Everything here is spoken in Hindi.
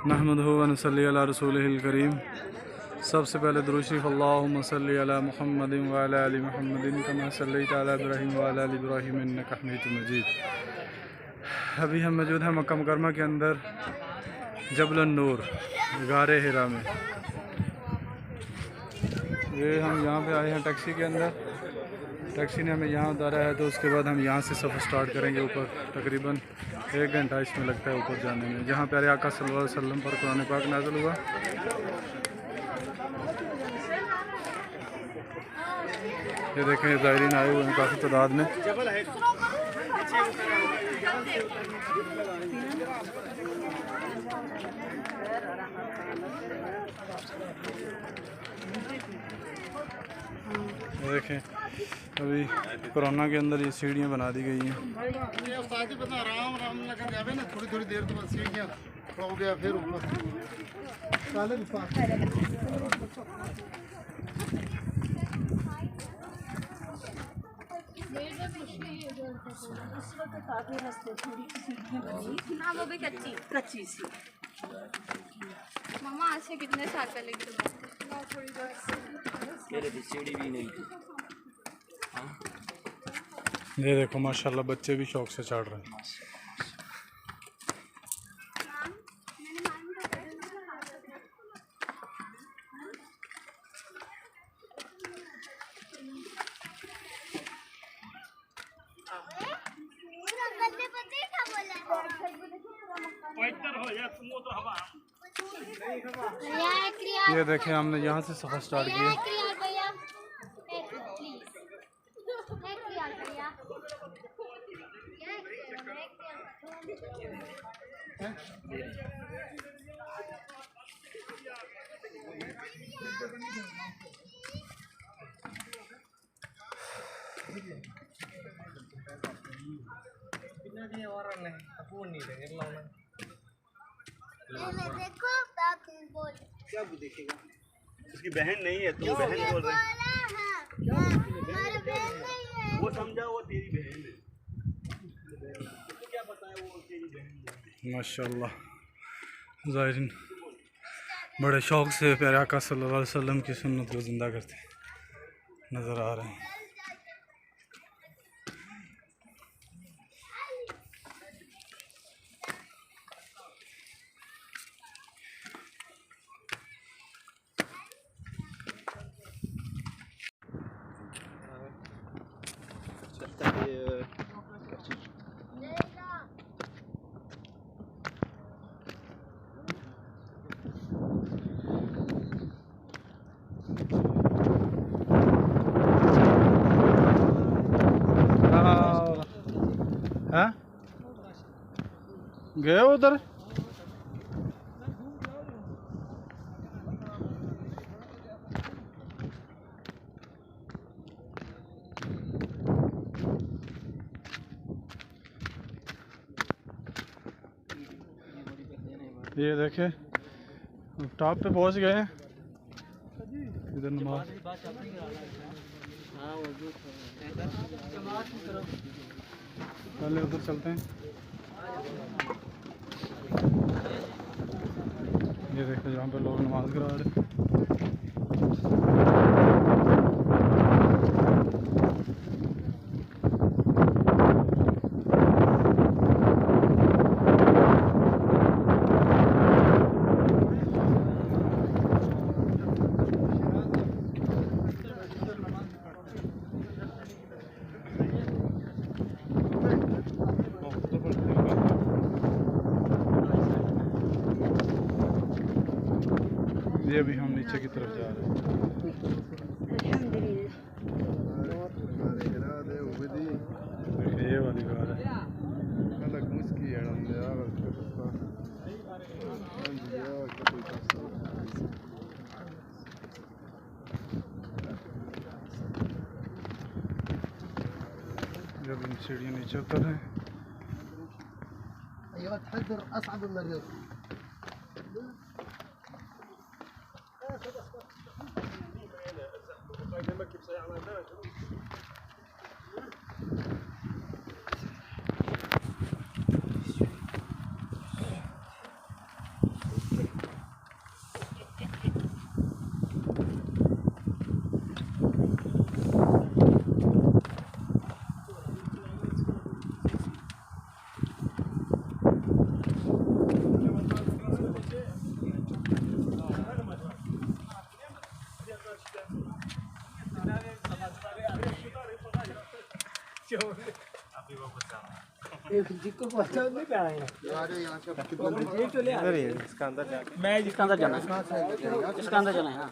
नहमदुहु व नसल्ली अला रसूलिहिल करीम। सबसे पहले दुरूद शरीफ अल्लाहुम्मा सल्लि अला मुहम्मदिन व अला आलि मुहम्मदिन कमा सल्लैता अला इब्राहीम व अला आलि इब्राहीम इन्नका हमीदुम मजीद। अभी हम मौजूद हैं मक्का मुकर्रमा के अंदर जबल नूर गारे हिरा में। ये हम यहाँ पे आए हैं टैक्सी के अंदर। टैक्सी ने हमें यहाँ उतारा है, तो उसके बाद हम यहाँ से सफ़र स्टार्ट करेंगे ऊपर। तकरीबन 1 घंटा इसमें लगता है ऊपर जाने में, जहाँ प्यारे आका सल्लल्लाहु अलैहि वसल्लम पर कुरान पाक नाज़िल हुआ। ये देखें ज़ायरीन आए हुए हैं काफ़ी तादाद में। देखें अभी कोरोना के अंदर ये सीढ़ियाँ बना दी गई हैं। थोड़ी थोड़ी देर के बाद सीढ़ियाँ हो गया फिर हाँ वो भी कच्ची कच्ची सी। मामा आज से कितने साल पहले की बात है? मेरे भी सीढ़ी भी नहीं थी। ये देखो माशाल्लाह बच्चे भी शौक से चढ़ रहे हैं। ये देखें हमने यहाँ से सफ़र स्टार्ट किया। क्या देखेगा? उसकी बहन नहीं है, तुम बहन बोल रहे हो। वो समझा वो तेरी बहन है। तुझे क्या पता है वो तेरी बहन है? माशाल्लाह ज़ाहिरीन बड़े शौक़ से प्यारे आका सल्लल्लाहु अलैहि वसल्लम की सुन्नत को ज़िंदा करते नज़र आ रहे हैं। हाँ गए उधर। ये देखे टॉप पे पहुंच गए हैं। इधर नमाज पहले उधर चलते हैं। ये देखो जहाँ पे लोग नमाज करा रहे हैं। ये अभी हम नीचे की तरफ जा रहे हैं। ये वाली कार है। जब इन सीढ़ियाँ नीचे उतर रहे हैं। यार यहाँ से कितना मैं इसका अंदर जाना है इसका अंदर जाना है हाँ